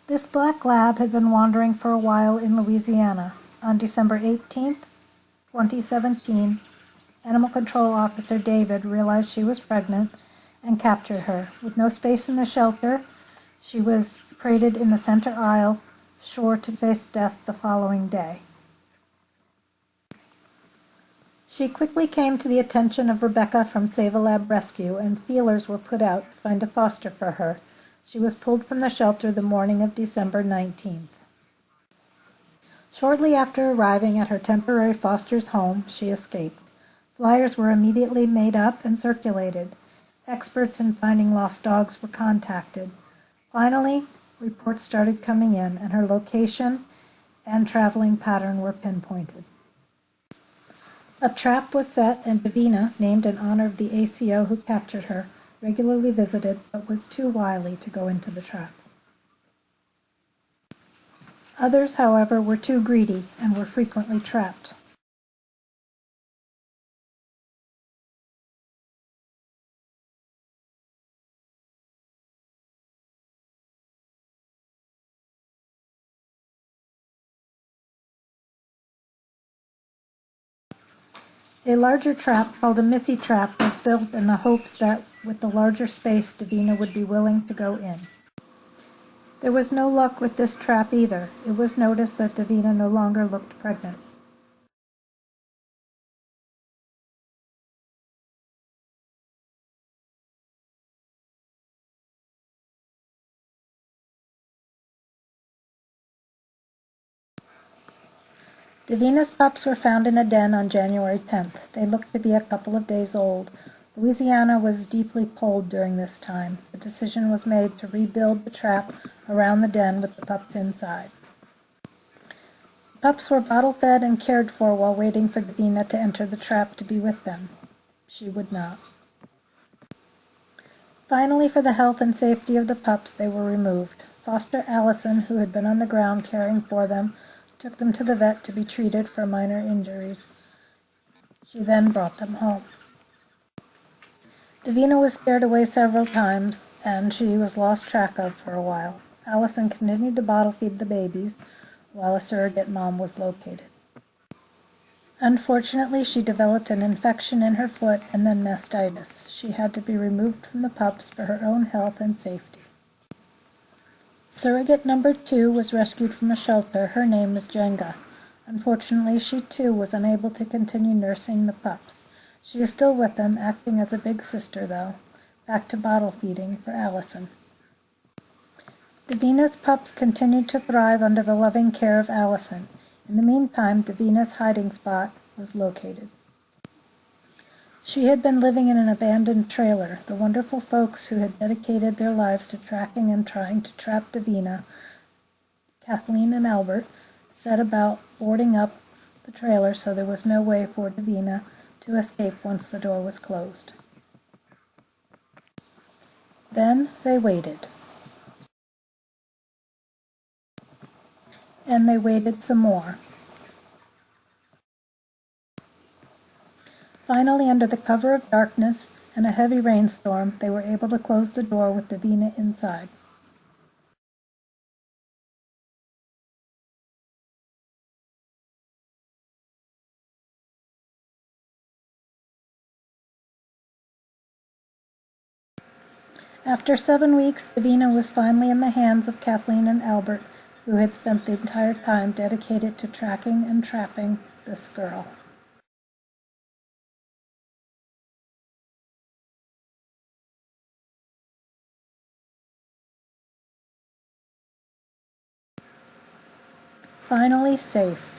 This black lab had been wandering for a while in Louisiana. On December 18th, 2017, Animal Control Officer David realized she was pregnant and captured her. With no space in the shelter, she was crated in the center aisle, sure to face death the following day. She quickly came to the attention of Rebecca from Save-A-Lab Rescue, and feelers were put out to find a foster for her. She was pulled from the shelter the morning of December 19th. Shortly after arriving at her temporary foster's home, she escaped. Flyers were immediately made up and circulated. Experts in finding lost dogs were contacted. Finally, reports started coming in, and her location and traveling pattern were pinpointed. A trap was set, and Davina, named in honor of the ACO who captured her, regularly visited but was too wily to go into the trap. Others, however, were too greedy and were frequently trapped. A larger trap, called a Missy trap, was built in the hopes that, with the larger space, Davina would be willing to go in. There was no luck with this trap either. It was noticed that Davina no longer looked pregnant. Davina's pups were found in a den on January 10th. They looked to be a couple of days old. Louisiana was deeply cold during this time. The decision was made to rebuild the trap around the den with the pups inside. The pups were bottle-fed and cared for while waiting for Davina to enter the trap to be with them. She would not. Finally, for the health and safety of the pups, they were removed. Foster Allison, who had been on the ground caring for them, took them to the vet to be treated for minor injuries. She then brought them home. Davina was scared away several times, and she was lost track of for a while. Allison continued to bottle feed the babies, while a surrogate mom was located. Unfortunately, she developed an infection in her foot and then mastitis. She had to be removed from the pups for her own health and safety. Surrogate number 2 was rescued from a shelter. Her name is Jenga. Unfortunately, she too was unable to continue nursing the pups. She is still with them, acting as a big sister though. Back to bottle feeding for Allison. Davina's pups continued to thrive under the loving care of Allison. In the meantime, Davina's hiding spot was located. She had been living in an abandoned trailer. The wonderful folks who had dedicated their lives to tracking and trying to trap Davina, Kathleen and Albert, set about boarding up the trailer so there was no way for Davina to escape once the door was closed. Then they waited. And they waited some more. Finally, under the cover of darkness and a heavy rainstorm, they were able to close the door with Davina inside. After 7 weeks, Davina was finally in the hands of Kathleen and Albert, who had spent the entire time dedicated to tracking and trapping this girl. Finally safe.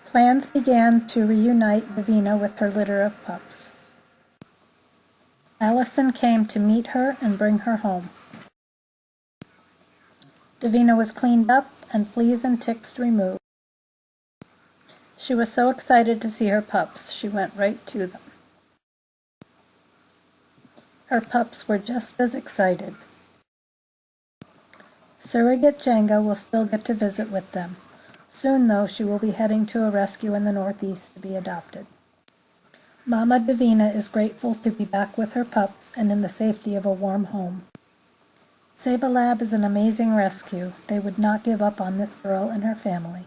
Plans began to reunite Davina with her litter of pups. Allison came to meet her and bring her home. Davina was cleaned up and fleas and ticks removed. She was so excited to see her pups, she went right to them. Her pups were just as excited. Surrogate Jenga will still get to visit with them. Soon, though, she will be heading to a rescue in the Northeast to be adopted. Mama Davina is grateful to be back with her pups and in the safety of a warm home. Saba Lab is an amazing rescue. They would not give up on this girl and her family.